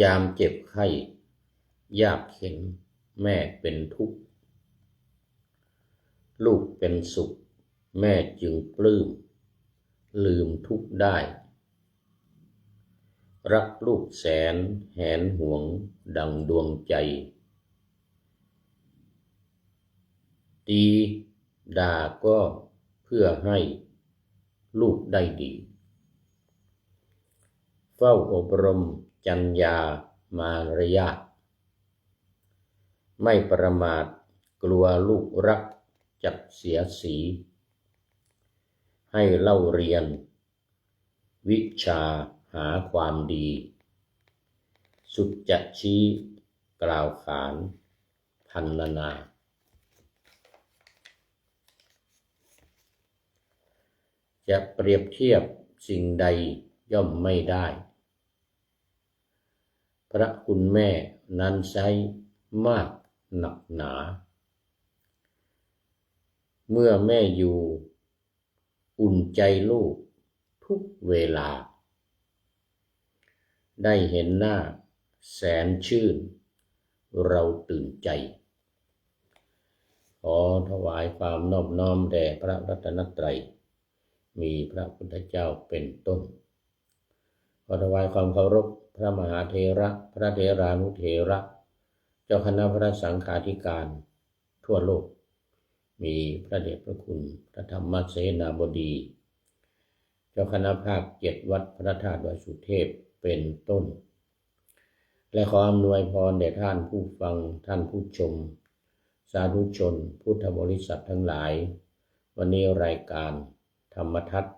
ยามเจ็บไข้ยากเข็นแม่เป็นทุกข์ลูกเป็นสุขแม่จึงปลื้มลืมทุกข์ได้รักลูกแสนแหนหวงดังดวงใจตีด่าก็เพื่อให้ลูกได้ดีเฝ้าอบรมจรรยามารยาทไม่ประมาทกลัวลูกรักจักเสียสีให้เล่าเรียนวิชาหาความดีสุดจะชี้กล่าวขานพรรณนาจะเปรียบเทียบสิ่งใดย่อมไม่ได้พระคุณแม่นั้นใช้มากหนักหนาเมื่อแม่อยู่อุ่นใจลูกทุกเวลาได้เห็นหน้าแสนชื่นเราตื่นใจขอถวายความนอบน้อมแด่พระรัตนตรัยมีพระพุทธเจ้าเป็นต้นขอถวายความเคารพพระมหาเถระพระเถรานุเถระเจ้าคณะพระสังฆาธิการทั่วโลกมีพระเดชพระคุณพระธรรมเสนาบดีเจ้าคณะภาค7วัดพระธาตุวสุเทพเป็นต้นและขออำนวยพรแด่ท่านผู้ฟังท่านผู้ชมสาธุชนพุทธบริษัททั้งหลายวันนี้รายการธรรมทัศน์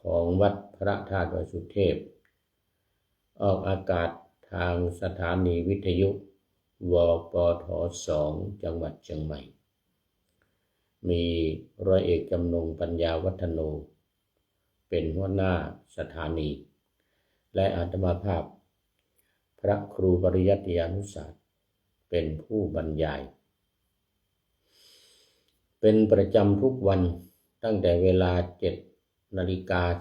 ของวัดพระธาตุวสุเทพออกอากาศทางสถานีวิทยุวปท2จังหวัดเชียงใหม่มีร้อยเอกจำนงปัญญาวัฒโนเป็นหัวหน้าสถานีและอาตมาภาพพระครูปริยัติยานุศาสตร์เป็นผู้บรรยายเป็นประจำทุกวันตั้งแต่เวลา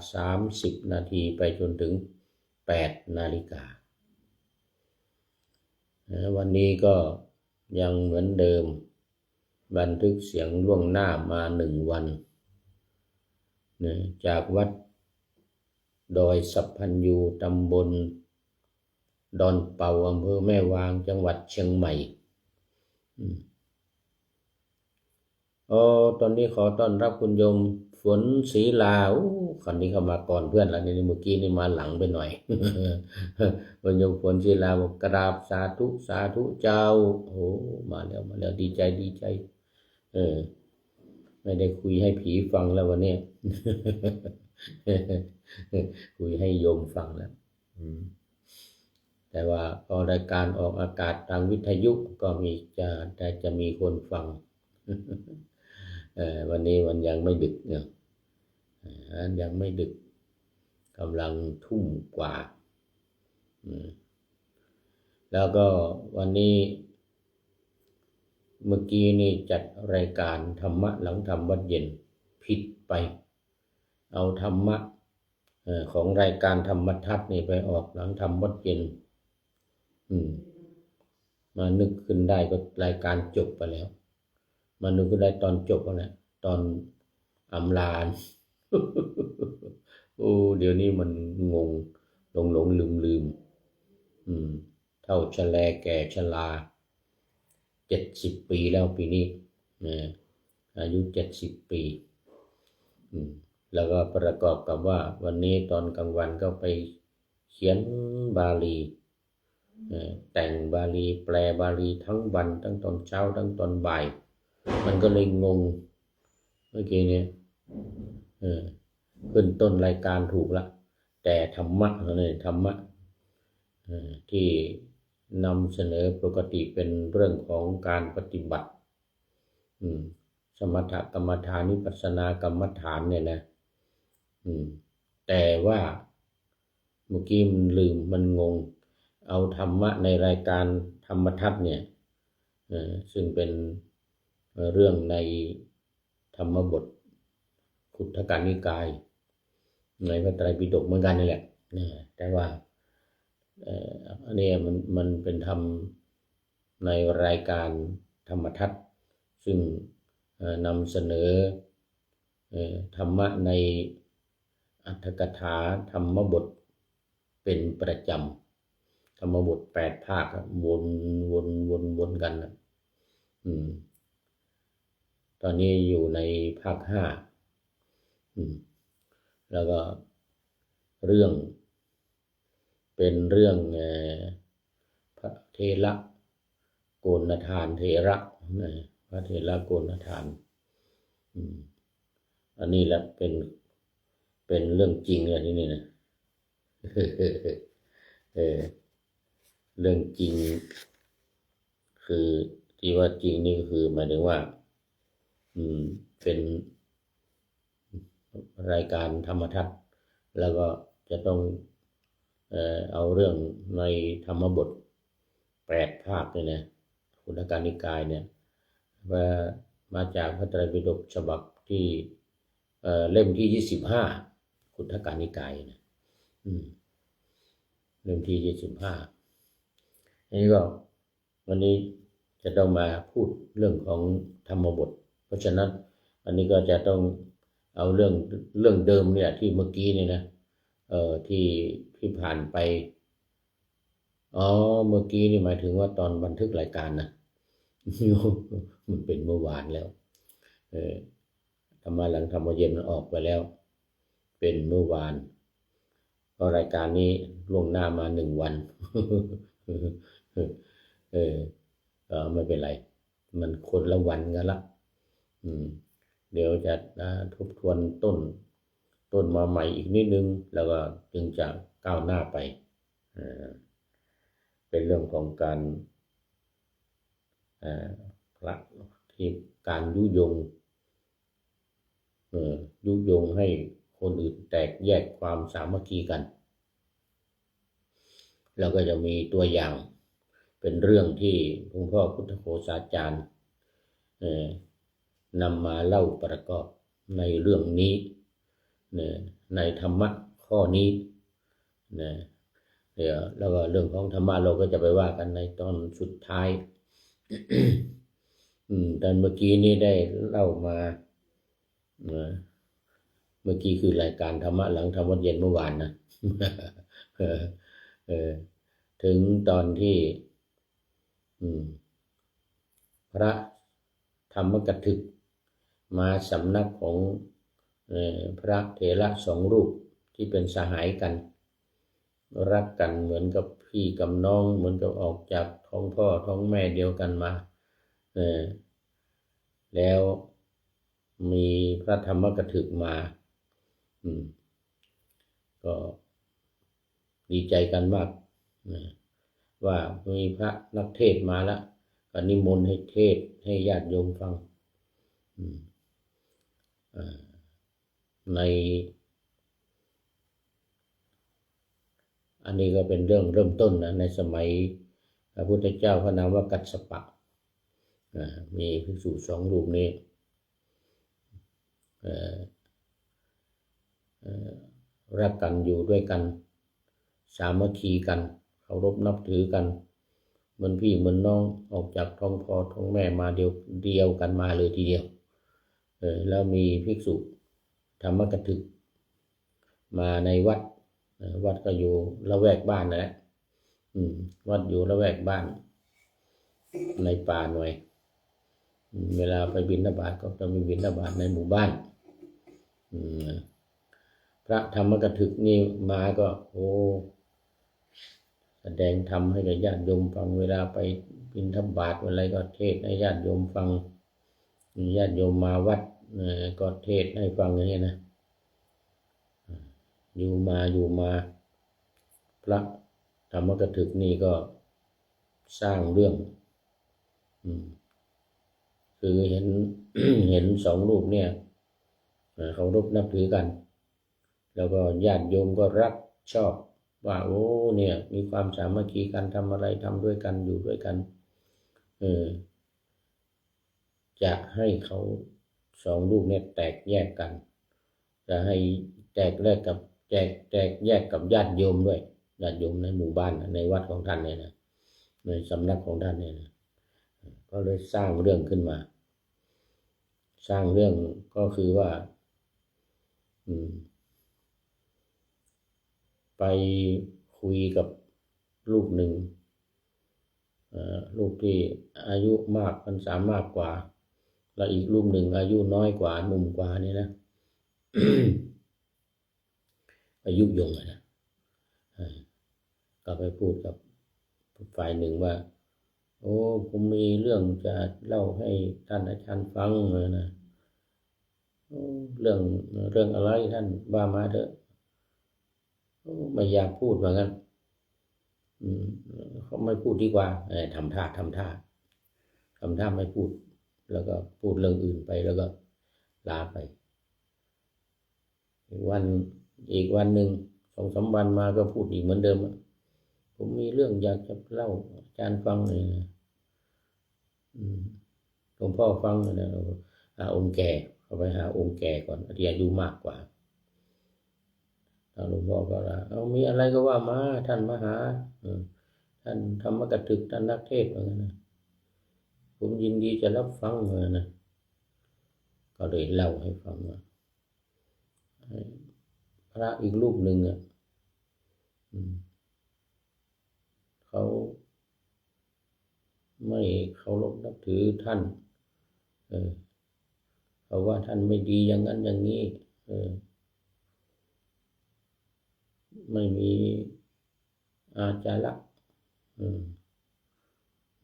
7:30 นาทีไปจนถึง8 นาฬิกาวันนี้ก็ยังเหมือนเดิมบันทึกเสียงล่วงหน้ามา1 วันจากวัดดอยสัพพัญญูตำบลดอนเป่าอำเภอแม่วางจังหวัดเชียงใหม่ตอนนี้ขอต้อนรับคุณโยมฝนศรีลาคนนี้เข้ามาก่อนเพื่อนแล้วนี่เมื่อกี้นี่มาหลังไปหน่อย คุณโยมฝนศรีลาบอกกราบสาธุสาธุเจ้ามาแล้วดีใจไม่ได้คุยให้ผีฟังแล้ววันนี้ คุยให้โยมฟังแล้วแต่ว่าพอรายการออกอากาศทางวิทยุก็จะมีคนฟัง วันนี้มันยังไม่ดึกเนี่ยยังไม่ดึกกำลังทุ่มกว่าแล้วก็วันนี้เมื่อกี้นี่จัดรายการธรรมะหลังธรรมวัดเย็นผิดไปเอาธรรมะของรายการธรรมทัศน์นี่ไปออกหลังธรรมวัดเย็นมานึกขึ้นได้ก็รายการจบไปแล้วมานึกขึ้นได้ตอนจบแล้วตอนอำลา เดี๋ยวนี้มันงงหลงลืมเท่าชะแลแก่ชรา70 ปีแล้วปีนี้อายุ70 ปีแล้วก็ประกอบกับว่าวันนี้ตอนกลางวันก็ไปเขียนบาลีแต่งบาลีแปลบาลีทั้งวันทั้งตอนเช้าทั้งตอนบ่ายมันก็เลยงงเมื่อกี้เนี่ยขึ้นต้นรายการถูกละแต่ธรรมะเนี่ยธรรมะที่นำเสนอปกติเป็นเรื่องของการปฏิบัติสมถกรรมฐานวิปัสสนากรรมฐานเนี่ยนะแต่ว่าเมื่อกี้มันลืมมันงงเอาธรรมะในรายการธรรมทัศน์เนี่ยซึ่งเป็นเรื่องในธรรมบทขุททกนิกายในพระไตรปิฎกเหมือนกันนี่แหละแต่ว่า อันนี้มันเป็นธรรมในรายการธรรมทัศน์ซึ่งนำเสนอธรรมะในอรรถกถาธรรมบทเป็นประจำธรรมบท8 ภาควนกันนะตอนนี้อยู่ในภาค 5แล้วก็เรื่องเป็นเรื่องพระเถระโกณฑานเถระพระเถระโกณฑานอันนี้แหละเป็นเรื่องจริงเลยที่นี่นะเรื่องจริงคือที่ว่าจริงนี่ก็คือหมายถึงว่าเป็นรายการธรรมทัศน์แล้วก็จะต้องเอาเรื่องในธรรมบท8 ภาคเนี่ยนะขุทกนิกายเนี่ยว่ามาจากพระไตรปิฎกฉบับที่เล่มที่25ขุทกนิกายนะเล่มที่25อันนี้ก็วันนี้จะต้องมาพูดเรื่องของธรรมบทเพราะฉะนั้นอันนี้ก็จะต้องเอาเรื่องเดิมเนี่ยที่เมื่อกี้นี่นะที่ผ่านไปเมื่อกี้นี่หมายถึงว่าตอนบันทึกรายการนะมันเป็นเมื่อวานแล้วธรรมะหลังธรรมเย็นมันออกไปแล้วเป็นเมื่อวานเพราะรายการนี้ล่วงหน้ามา1 วันไม่เป็นไรมันคนละวันกันละเดี๋ยวจะทบทวนต้นมาใหม่อีกนิดนึงแล้วก็จึงจะก้าวหน้าไปเป็นเรื่องของการพระที่การยุยงให้คนอื่นแตกแยกความสามัคคีกันแล้วก็จะมีตัวอย่างเป็นเรื่องที่หลวงพ่อพุทธโฆษาจารย์นำมาเล่าประกอบในเรื่องนี้ในธรรมะข้อนี้เดี๋ยวแล้วก็เรื่องของธรรมะเราก็จะไปว่ากันในตอนสุดท้ายแต่เมื่อกี้นี้ได้เล่ามาเมื่อกี้คือรายการธรรมะหลังธรรมวัดเย็นเมื่อวานนะถึงตอนที่พระธรรมกถึกมาสำนักของพระเถระ2 รูปที่เป็นสหายกันรักกันเหมือนกับพี่กับน้องเหมือนกับออกจากท้องพ่อท้องแม่เดียวกันมาแล้วมีพระธรรมกถึกมาก็ดีใจกันมากว่ามีพระนักเทศมาแล้วก็นิมนต์ให้เทศให้ญาติโยมฟังในอันนี้ก็เป็นเรื่องเริ่มต้นนะในสมัยพระพุทธเจ้าพระนามว่ากัสสปะมีภิกษุ2 รูปนี้รักกันอยู่ด้วยกันสามัคคีกันเคารพนับถือกันเหมือนพี่เหมือนน้องออกจากท้องพ่อท้องแม่มาเดียวกันมาเลยทีเดียวแล้วมีภิกษุธรรมกถึกมาในวัดก็อยู่ละแวกบ้านนั่นแหละวัดอยู่ละแวกบ้านในป่าหน่อยเวลาไปบิณฑบาตก็จะมีบิณฑบาตในหมู่บ้านพระธรรมกถึกนี่มาก็แสดงธรรมให้กับญาติโยมฟังเวลาไปบิณฑบาตอะไรก็เทศให้ญาติโยมฟังญาติโยมมาวัดก็เทศให้ฟังอย่างนี้นะอยู่มาพระธรรมกถึกนี่ก็สร้างเรื่องคือเห็น2 รูปเนี่ยเคารพนับถือกันแล้วก็ญาติโยมก็รักชอบว่าเนี่ยมีความสามัคคีกันทำอะไรทำด้วยกันอยู่ด้วยกันจะให้เขา2 รูปเนี่ยแตกแยกกันจะให้แตกแยกกับญาติโยมด้วย ญาติโยมในหมู่บ้านในวัดของท่านเนี่ยนะในสำนักของท่านเนี่ยนะก็เลยสร้างเรื่องขึ้นมาสร้างเรื่องก็คือว่าไปคุยกับลูกหนึ่งลูกที่อายุมากพรรษามากกว่าแล้วอีกลูกหนึ่งอายุน้อยกว่าหนุ่มกว่านี่นะ อายุยงนะก็ไปพูดกับฝ่ายหนึ่งว่าโอ้ผมมีเรื่องจะเล่าให้ท่านอาจารย์ฟังนะเรื่องอะไรท่านว่ามาเถอะไม่อยากพูดเหมือนกันเขาไม่พูดดีกว่าทำท่าไม่พูดแล้วก็พูดเรื่องอื่นไปแล้วก็ลาไปอีกวันหนึ่ง2-3 วันมาก็พูดอีกเหมือนเดิมผมมีเรื่องอยากจะเล่าอาจารย์ฟังเลยนะหลวงพ่อฟังนะองค์แก่เขาไปหาองค์แก่ก่อนที่อายุมากกว่าหลวงพ่อก็เอามีอะไรก็ว่ามาท่านมหาท่านธรรมกถึกท่านนักเทศน์ว่างั้นนะผมยินดีจะรับฟังนะก็เลยเล่าให้ฟังว่าพระอีกรูปหนึ่งเขาไม่เคารพนับถือท่านเขาว่าท่านไม่ดีอย่างนั้นอย่างนี้ไม่มีอาจาระ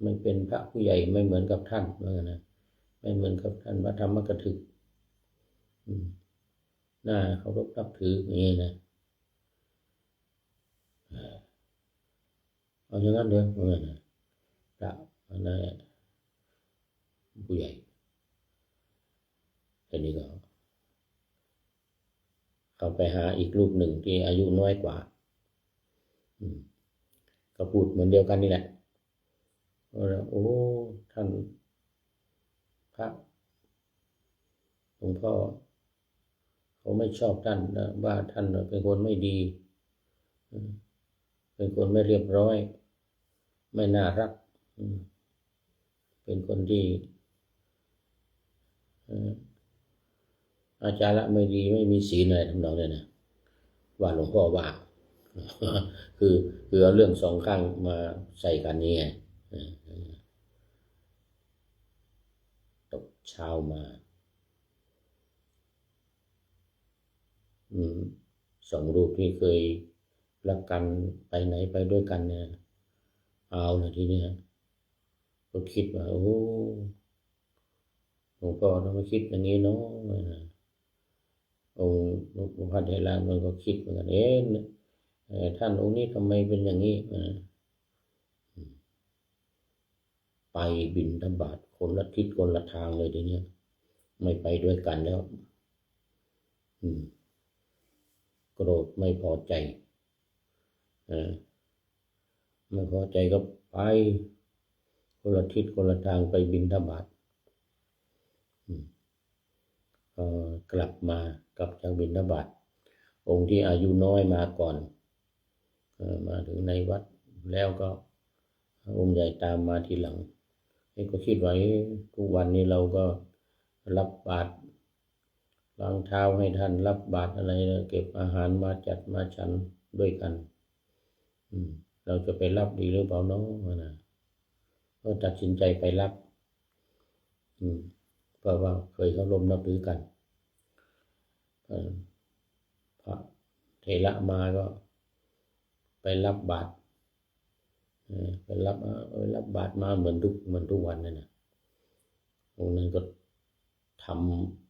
ไม่เป็นพระผู้ใหญ่ไม่เหมือนกับท่านว่างั้นนะไม่เหมือนกับท่านพระธรรมกถึกน่าเคารพนับถืออย่างนี้นะเอาอย่างนั้นเลยว่างั้นนะพระอะไรผู้ใหญ่ทีนี้ก็เขาไปหาอีกรูปหนึ่งที่อายุน้อยกว่าก็พูดเหมือนเดียวกันนี่แหละว่าโอ้ท่านพระหลวงพ่อเขาไม่ชอบท่านนะว่าท่านเป็นคนไม่ดีเป็นคนไม่เรียบร้อยไม่น่ารักเป็นคนที่อาจาระไม่ดีไม่มีศีลอะไรทำนองนี้นะว่าหลวงพ่อว่าคือเอาเรื่องสองข้างมาใส่กันนี่ไงตกเช้ามา2 รูปที่เคยรักกันไปไหนไปด้วยกันเนี่ยเอาละทีนี้ก็คิดว่าโอ้หลวงพ่อต้องมาคิดอย่างนี้เนาะองค์หลวงพ่อเทระมันก็คิดเหมือนกันท่านองค์นี้ทำไมเป็นอย่างนี้ไปบิณฑบาตคนละทิศคนละทางเลยทีนี้ไม่ไปด้วยกันแล้วโกรธไม่พอใจไม่พอใจก็ไปคนละทิศคนละทางไปบิณฑบาตกลับจากบิณฑบาตองค์ที่อายุน้อยมาก่อนมาถึงในวัดแล้วก็องค์ใหญ่ตามมาทีหลังก็คิดไว้ทุกวันนี้เราก็รับบาตรล้างเท้าให้ท่านรับบาตรอะไรเก็บอาหารมาจัดมาฉันด้วยกันเราจะไปรับดีหรือเปล่าน้องนะก็ตัดสินใจไปรับเพราะว่าเคยเคารพนับถือกันพระเถระมาก็ไปรับบาตรไปรับบาตรมาเหมือนทุกวันนั่นนะองค์นั้นก็ท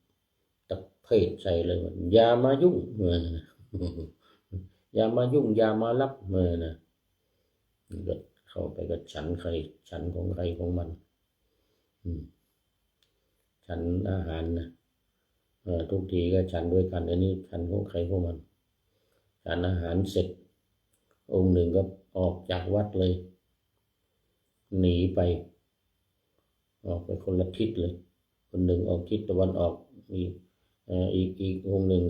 ำตะเพศใจเลยว่าอย่ามายุ่งอย่ามายุ่งอย่ามารับนะก็เข้าไปก็ฉันของใครของมันฉันอาหารนะทุกทีก็ฉันด้วยกันอันนี้ฉันของใครของมันฉันอาหารเสร็จองค์หนึ่งก็ออกจากวัดเลยหนีไปออกไปคนละทิศเลยคนหนึ่งออกทิศตะวันออกอีกองค์หนึ่ง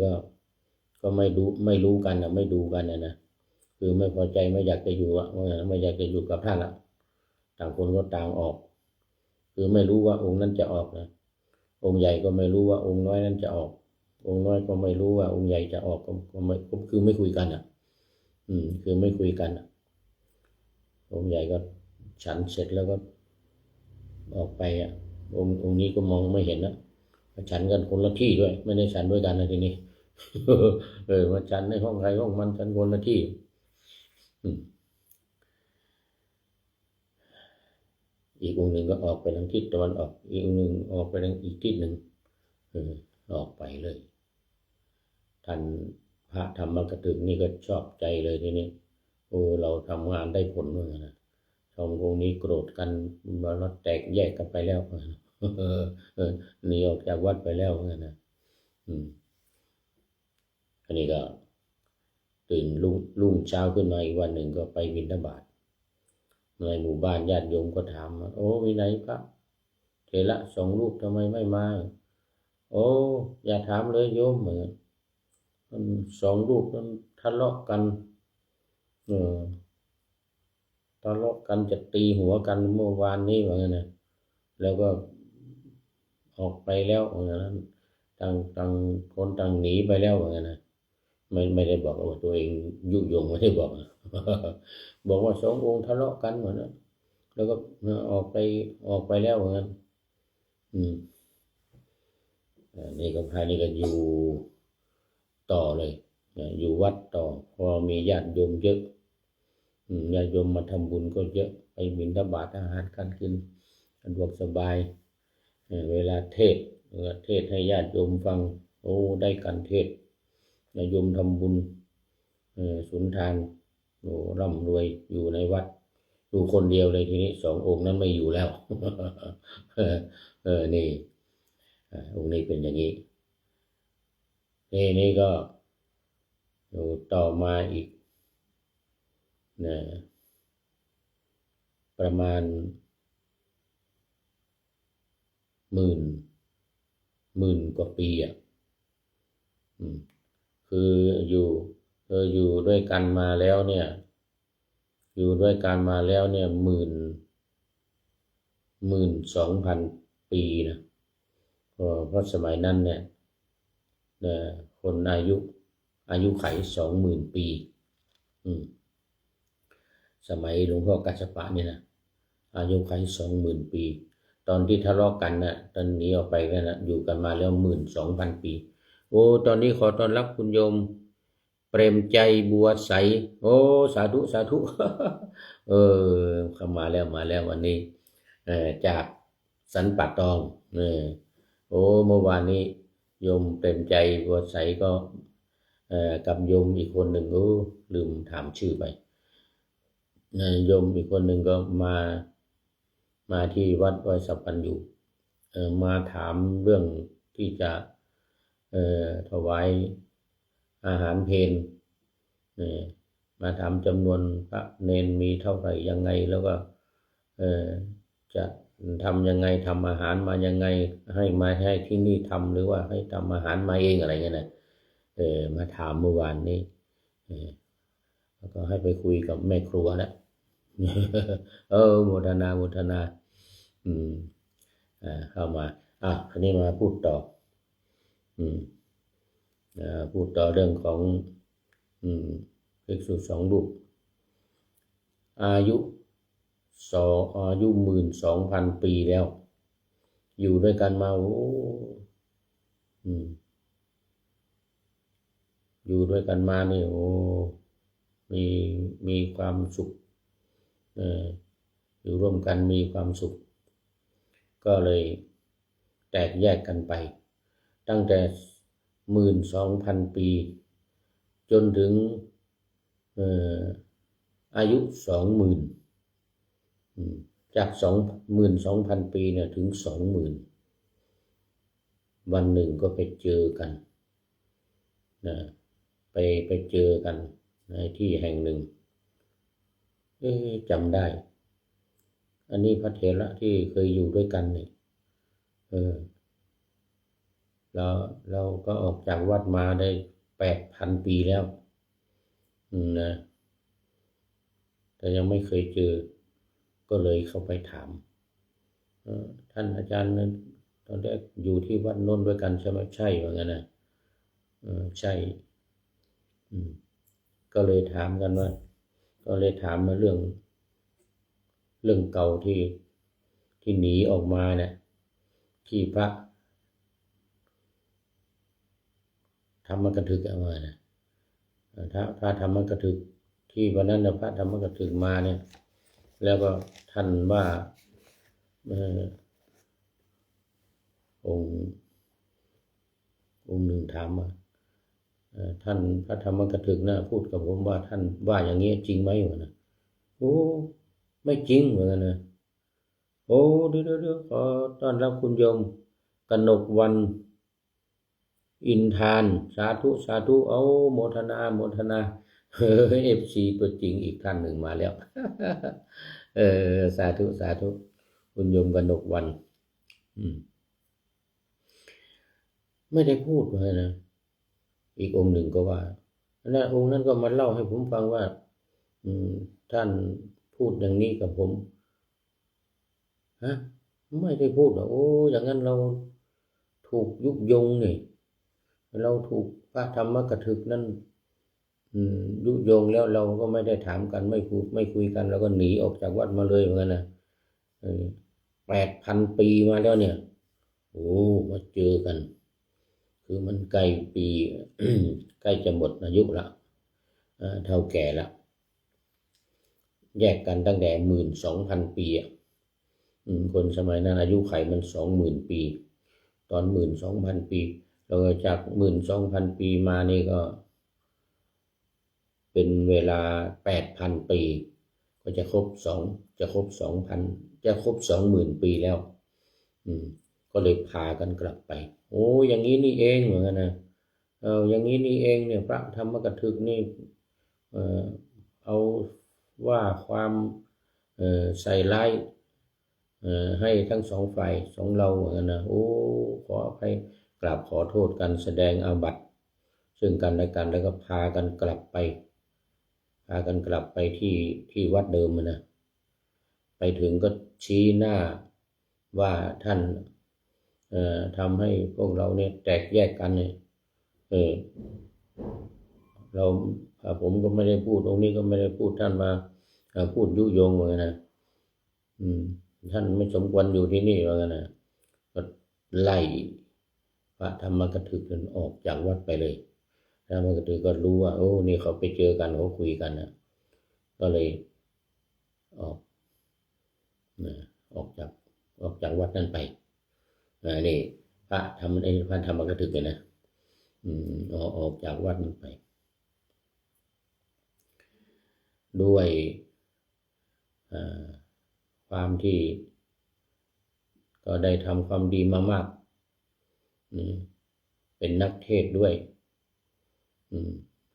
ก็ไม่รู้กันไม่ดูกันนะ คือไม่พอใจไม่อยากจะอยู่อ่ะไม่อยากจะอยู่กับท่านละต่างคนก็ต่างออกคือไม่รู้ว่าองค์นั้นจะออกนะองค์ใหญ่ก็ไม่รู้ว่าองค์น้อยนั้นจะออกองค์น้อยก็ไม่รู้ว่าองค์ใหญ่จะออกก็ไม่คือไม่คุยกันอ่ะคือไม่คุยกันองค์ใหญ่ก็ฉันเสร็จแล้วก็ออกไปอ่ะองค์นี้ก็มองไม่เห็นนะฉันกันคนละที่ด้วยไม่ได้ฉันด้วยกันนะทีนี้มาฉันในห้องใครห้องมันฉันคนละที่อีกองค์หนึ่งก็ออกไปทางทิศตะวันออกอีกองค์หนึ่งออกไปทางอีกทิศหนึ่งออกไปเลยท่านพระธรรมกถึกนี่ก็ชอบใจเลยทีนี้โอ้เราทำงานได้ผลเหมือนกันนะสององค์นี้โกรธกันเราแตกแยกกันไปแล้วหนีออกจากวัดไปแล้วเหมือนกันนะอันนี้ก็ตื่นรุ่งเช้าขึ้นมาอีกวันหนึ่งก็ไปบิณฑบาตในหมู่บ้านญาติโยมก็ถามโอ้มีไหนพระเถระสองรูปทำไมไม่มาโอ้อย่าถามเลยโยมเหมือนสองรูปนั้นทะเลาะกันทะเลาะกันจะตีหัวกันเมื่อวานนี้ว่างั้นนะแล้วก็ออกไปแล้วว่างั้นต่างคนต่างหนีไปแล้วว่างั้นนะไม่ได้บอกว่าตัวเองยุยงไม่ได้บอกบอกว่าสององค์ทะเลาะกันเหมือนนั้นแล้วก็ออกไปแล้วเหมือนกันนี่ก็ภายนี้ก็อยู่ต่อเลยอยู่วัดต่อพอมีญาติโยมเยอะญาติโยมมาทำบุญก็เยอะไปบิณฑบาตอาหารการกินสะดวกสบายเวลาเทศให้ญาติโยมฟังโอ้ได้การเทศญาติโยมทำบุญสุนทานโอ้ร่ำรวยอยู่ในวัดอยู่คนเดียวเลยทีนี้สององค์นั้นไม่อยู่แล้วนี่องค์นี้เป็นอย่างนี้นี่ก็ต่อมาอีกนะประมาณหมื่นกว่าปีคืออยู่ด้วยกันมาแล้วเนี่ย12,000 ปีนะเพราะสมัยนั้นเนี่ยคนอายุไข20,000 ปีสมัยหลวงพ่อกัสสปะเนี่ยนะอายุไข20,000 ปีตอนที่ทะเลาะกันนะตอนนี้ออกไปกันนะอยู่กันมาแล้ว12,000 ปีโอ้ตอนนี้ขอต้อนรับคุณโยมเปรมใจบัวใสโอ้สาธุเข้ามาแล้ววันนี้จากสันป่าตองโอ้เมื่อวานนี้โยมเปรมใจบัวใสก็กับโยมอีกคนหนึ่งลืมถามชื่อไปโยมอีกคนหนึ่งก็มาที่วัดวัยสัพพันอยู่มาถามเรื่องที่จะถวายอาหารเพลมาถามจำนวนพระเนนมีเท่าไหร่ยังไงแล้วก็จะทำยังไงทำอาหารมายังไงให้ที่นี่ทำหรือว่าให้ทำอาหารมาเองอะไรเงี้ยนะมาถามเมื่อวานนี้แล้วก็ให้ไปคุยกับแม่ครัวแล้วโมทนาเข้ามาอันนี้มาพูดต่อพูดต่อเรื่องของภิกษุสองรูปอายุ12,000 ปีแล้วอยู่ด้วยกันมาอยู่ด้วยกันมานี่มีความสุขอยู่ร่วมกันมีความสุขก็เลยแตกแยกกันไปตั้งแต่12,000 ปีจนถึงอายุ20,000จาก12,000 ปีเนี่ยถึง20,000วันหนึ่งก็ไปเจอกันนะไปเจอกันในที่แห่งหนึ่งจำได้อันนี้พระเถระที่เคยอยู่ด้วยกันเนี่ยเราก็ออกจากวัดมาได้8,000 ปีแล้วนะ แต่ยังไม่เคยเจอก็เลยเข้าไปถามท่านอาจารย์นั้นตอนแรกอยู่ที่วัดโน้นด้วยกันใช่ไหมใช่ว่างั้นนะใช่ก็เลยถามกันว่าก็เลยถามมาเรื่องเก่าที่หนีออกมาเนี่ยที่พระธรรมกถึกเอามานะถ้าพระธรรมกถึกที่วันนั้นพระธรรมกถึกมาเนี่ยแล้วก็ท่านว่าองค์หนึ่งถามว่าท่านพระธรรมกถึกนะพูดกับผมว่าท่านว่าอย่างนี้จริงไหมวะนะโอ้ไม่จริงเหมือนกันนะโอ้เดี๋ยวขอต้อนรับคุณโยมกนกวรรณอินทานสาธุสาธุเอาโมทนาFC ตัวจริงอีกท่านหนึ่งมาแล้วสาธุคุณโยมกนกวรรณไม่ได้พูดเลยนะอีกองค์หนึ่งก็ว่าแล้วองค์นั้นก็มาเล่าให้ผมฟังว่าท่านพูดอย่างนี้กับผมฮะไม่ได้พูดหรอโอ้อย่างนั้นเราถูกยุยงนี่เราถูกพระธรรมกถึกนั่นยุยงแล้วเราก็ไม่ได้ถามกันไม่คุยกันแล้วก็หนีออกจากวัดมาเลยเหมือนกันนะ8,000 ปีมาแล้วเนี่ยโอ้มาเจอกันคือมันใกล้ปี ใกล้จะหมดอายุละเท่าแก่ละแยกกันตั้งแต่12,000 ปีคนสมัยนั้นอายุไขมัน20,000 ปีตอน12,000 ปีเราจาก12,000 ปีมานี่ก็เป็นเวลา8,000 ปีก็จะครบ2,000จะครบ20,000 ปีแล้วก็เลยพากันกลับไปโอ้อย่างนี้นี่เองเหมือนกันนะอย่างนี้นี่เองเนี่ยพระธรรมกถึกนี่เอาว่าความใส่ร้ายให้ทั้งสองฝ่ายสองเราเหมือนกันนะโอ้ขออภัยกราบขอโทษกันแสดงอาบัติซึ่งกันและกันแล้วก็พากันกลับไปที่วัดเดิมนะไปถึงก็ชี้หน้าว่าท่านทำให้พวกเราเนี่ยแตกแยกกันเนี่ยผมก็ไม่ได้พูดองค์นี้ก็ไม่ได้พูดท่านมาพูดยุยงเหมือนกันนะท่านไม่สมควรอยู่ที่นี่เหมือนกันนะก็ไล่พระธรรมกถึกนั้นออกจากวัดไปเลยพระธรรมกถึกก็รู้ว่าโอ้นี่เขาไปเจอกันเขาคุยกันนะก็เลยออกจากวัดนั้นไปนี่พระธรรมกถึกเลยนะออกจากวัดนั้นไปด้วยความที่ก็ได้ทำความดีมามากเป็นนักเทศด้วย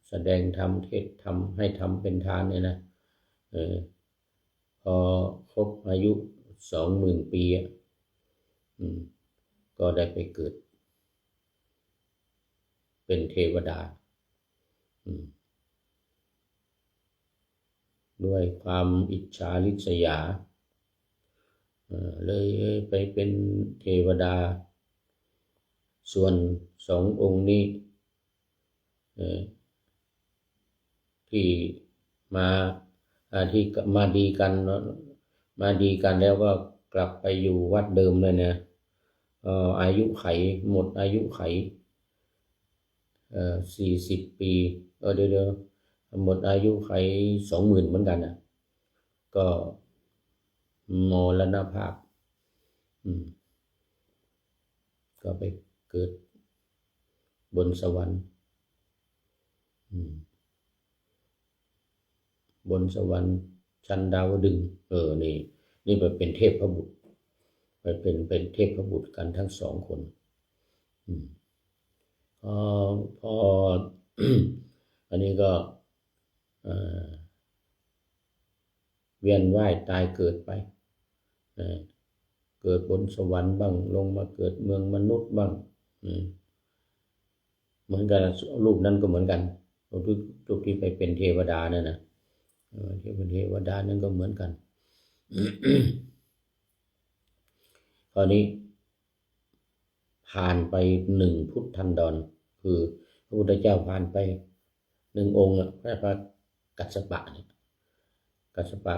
แสดงธรรมเทศธรรมให้ทำเป็นทานเนี่ยนะพอครบอายุ20,000 ปีก็ได้ไปเกิดเป็นเทวดาด้วยความอิจฉาริษยาเลยไปเป็นเทวดาส่วน2 องค์นี้ที่มาดีกันแล้วก็กลับไปอยู่วัดเดิมเลยนะอายุไขหมดอายุไข40 ปีเดี๋ยวหมดอายุไข20,000เหมือนกันนะก็มรณภาพก็ไปเกิดบนสวรรค์บนสวรรค์ชั้นดาวดึงนี่ไปเป็นเทพพบุตรไปเป็นเทพพบุตรกันทั้ง2 คนพอ อันนี้ก็เวียนว่ายตายเกิดไปเกิดบนสวรรค์บ้างลงมาเกิดเมืองมนุษย์บ้างเหมือนกันรูปนั้นก็เหมือนกันรูปที่ไปเป็นเทวดานั่นนะ ที่เป็นเทวดานั่นก็เหมือนกัน คราวนี้ผ่านไป1 พุทธันดรคือพระพุทธเจ้าผ่านไป1 องค์พระกัสสปะเนี่ยกัสสปะ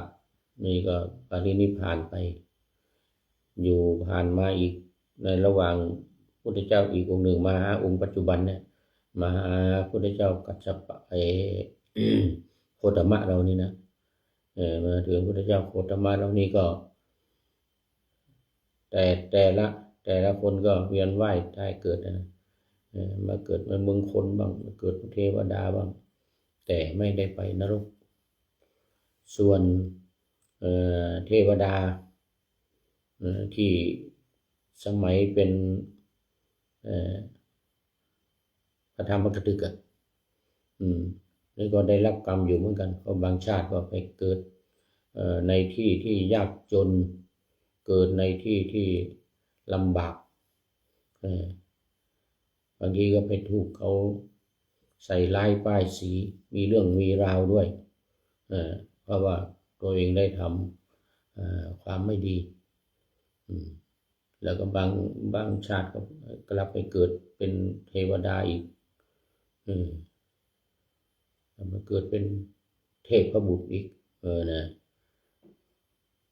นี่ก็ปรินิพพานไปอยู่ผ่านมาอีกในระหว่างพุทธเจ้าอีกองค์หนึ่งมาหาองค์ปัจจุบันเนี่ยมาหาพุทธเจ้ากัสสปะโคตมะเรานี่นะมาถึงพุทธเจ้าโคตมะเรานี่ก็แต่ละคนก็เวียนว่ายตายเกิดนะมาเกิดในเมืองคนบ้างมาเกิดเทวดาบ้างแต่ไม่ได้ไปนรกส่วนเทวดาที่สมัยเป็นพระธรรมกถึกนี่ก็ได้รับกรรมอยู่เหมือนกันเพราะบางชาติก็ไปเกิดในที่ที่ยากจนเกิดในที่ที่ลำบากบางทีก็ไปถูกเขาใส่ลายป้ายสีมีเรื่องมีราวด้วยเพราะว่าตัวเองได้ทำความไม่ดีแล้วก็บางชาติก็กลับไปเกิดเป็นเทวดาอีกมาเกิดเป็นเทพบุตรอีกนะ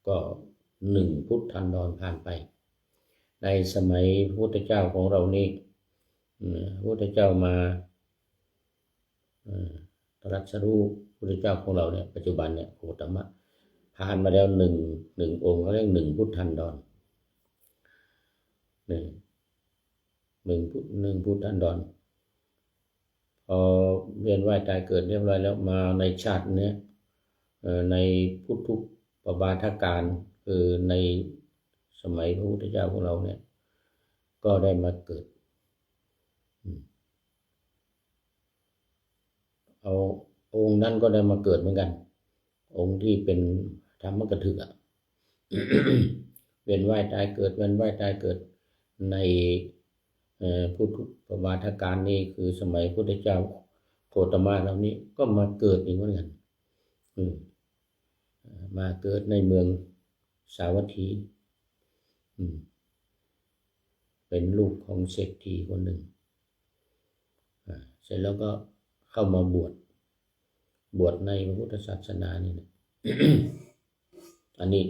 ก็1 พุทธันดรผ่านไปในสมัยพระพุทธเจ้าของเรานี่พระพุทธเจ้ามาตรัสรู้พระพุทธเจ้าของเราเนี่ยปัจจุบันเนี่ยโคตมะผ่านมาแล้วหนึ่งองค์เขาเรียก1 พุทธันดร1 พุทธันดรพอเวียนว่ายตายเกิดเรียบร้อยแล้วมาในชาติเนี้ยในพุทธุปบาทการคือในสมัยพระพุทธเจ้าของเราเนี่ยก็ได้มาเกิดเอาองค์นั้นก็ได้มาเกิดเหมือนกันองค์ที่เป็นธรรมกถึกเวียนว่ายตายเกิดเวียนว่ายตายเกิดในพุทธุปบาทการนี้คือสมัยพุทธเจ้าโคตมะเหล่านี้ก็มาเกิดอีกเหมือนกันมาเกิดในเมืองสาวัตถีเป็นลูกของเศรษฐีคนหนึ่งเสร็จแล้วก็เข้ามาบวชในพระพุทธศาสนานี่นะ อันนี้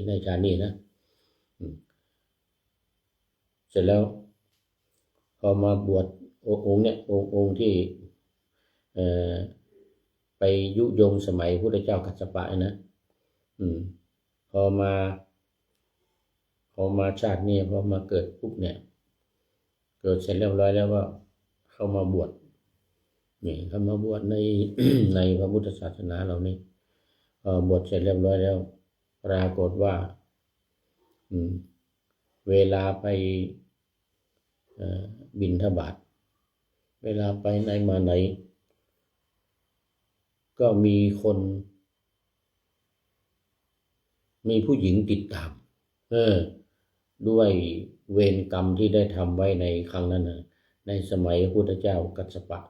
ในชาตินี้นะเสร็จแล้วพอมาบวชองค์เนี่ยองค์ที่ไปยุยงสมัยพุทธเจ้ากัสสปะนะพอมาชาตินี้พอมาเกิดปุ๊บเนี่ยเกิดเสร็จเรียบร้อยแล้วก็เข้ามาบวชนี่เข้ามาบวชใน ในพระพุทธศาสนาเรานี่บวชเสร็จเรียบร้อยแล้วปรากฏว่าเวลาไปบิณฑบาตเวลาไปไหนมาไหนก็มีผู้หญิงติดตามด้วยเวรกรรมที่ได้ทำไว้ในครั้งนั้นนะในสมัยพระพุทธเจ้ากัสสปะ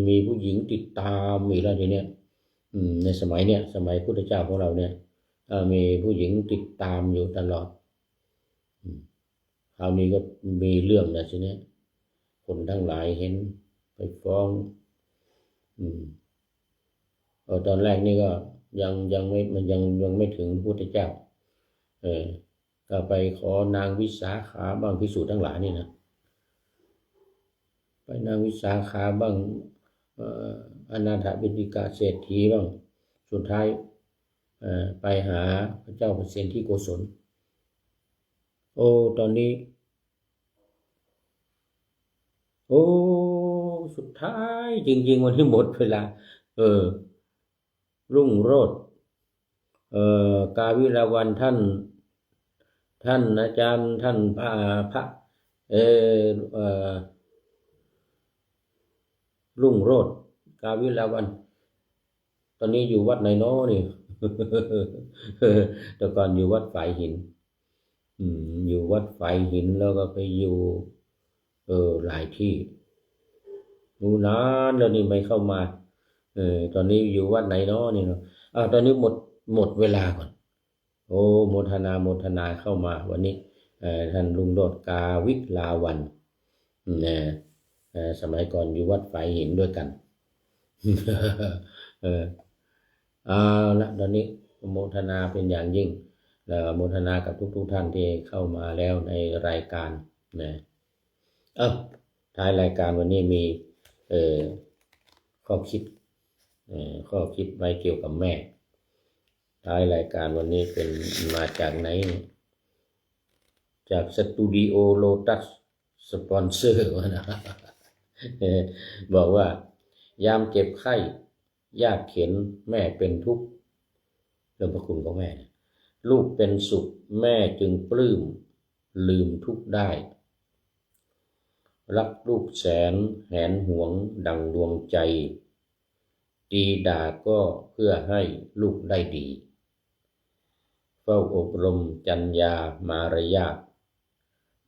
มีผู้หญิงติดตามอีกแล้วทีเนี้ยในสมัยพุทธเจ้าของเราเนี่ยมีผู้หญิงติดตามอยู่ตลอดคราวนี้ก็มีเรื่องนะทีเนี้ยคนทั้งหลายเห็นไปฟ้องตอนแรกนี่ก็ยังไม่ถึงพระพุทธเจ้าก็ไปขอนางวิสาขาบ้างภิกษุทั้งหลายนี่นะไปนางวิสาขาบ้างอนาถบิณฑิกาเศรษฐีบ้างสุดท้ายไปหาพระเจ้าเปรตที่โกศลตอนนี้สุดท้ายจริงๆวันที่หมดเวลารุ่งโรจน์กาวิลาวันท่านอาจารย์ท่านพระรุ่งโรจน์กาวิลาวันตอนนี้อยู่วัดไหนน้อนี่ แต่ก่อนอยู่วัดฝายหินอยู่วัดฝายหินแล้วก็ไปอยู่หลายที่อยู่นานแล้วนี่ไม่เข้ามา ตอนนี้อยู่วัดไหนเนาะนี่เนาะตอนนี้หมดเวลาก่อนโอ้โมทนาเข้ามาวันนี้ท่านลุงโดดกาวิลาวันนะสมัยก่อนอยู่วัดฝายหินด้วยกัน เออเอาละตอนนี้โมทนาเป็นอย่างยิ่งแล้วโมทนากับทุกท่านที่เข้ามาแล้วในรายการนะท้ายรายการวันนี้มีข้อคิดไว้เกี่ยวกับแม่ท้ายรายการวันนี้เป็นมาจากไหนจากสตูดิโอโลตัสสปอนเซอร์นะบอกว่ายามเจ็บไข้ยากเข็นแม่เป็นทุกข์เรื่องพระคุณของแม่ลูกเป็นสุขแม่จึงปลื้มลืมทุกข์ได้รักลูกแสนแหนหวงดังดวงใจดีด่าก็เพื่อให้ลูกได้ดีเฝ้าอบรมจรรยามารยาท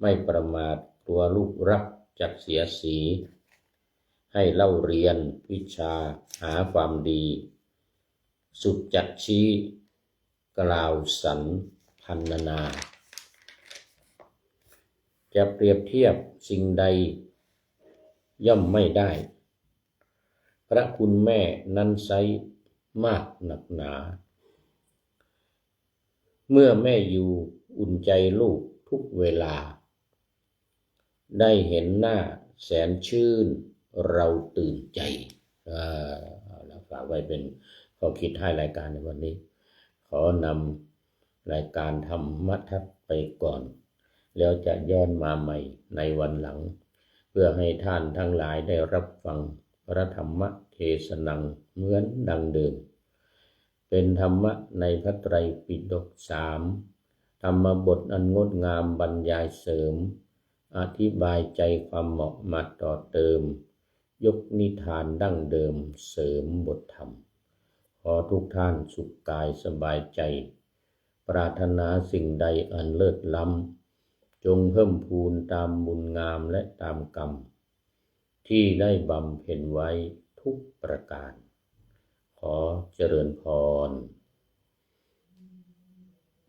ไม่ประมาทกลัวลูกรักจักเสียสีให้เล่าเรียนวิชาหาความดีสุดจัดชี้กล่าวสรรพันนาจะเปรียบเทียบสิ่งใดย่อมไม่ได้พระคุณแม่นั้นไซมากหนักหนาเมื่อแม่อยู่อุ่นใจลูกทุกเวลาได้เห็นหน้าแสนชื่นเราตื่นใจแล้วฝากไว้เป็นข้อคิดท้ายรายการในวันนี้ขอนำรายการธรรมทัศน์ไปก่อนแล้วจะย้อนมาใหม่ในวันหลังเพื่อให้ท่านทั้งหลายได้รับฟังพระธรรมเทศนังเหมือนดังเดิมเป็นธรรมะในพระไตรปิฎก3ธรรมบทอันงดงามบรรยายเสริมอธิบายใจความเหมาะมาต่อเติมยกนิทานดั้งเดิมเสริมบทธรรมขอทุกท่านสุขกายสบายใจปรารถนาสิ่งใดอันเลิศล้ำจงเพิ่มพูนตามบุญงามและตามกรรมที่ได้บำเพ็ญไว้ทุกประการขอเจริญพร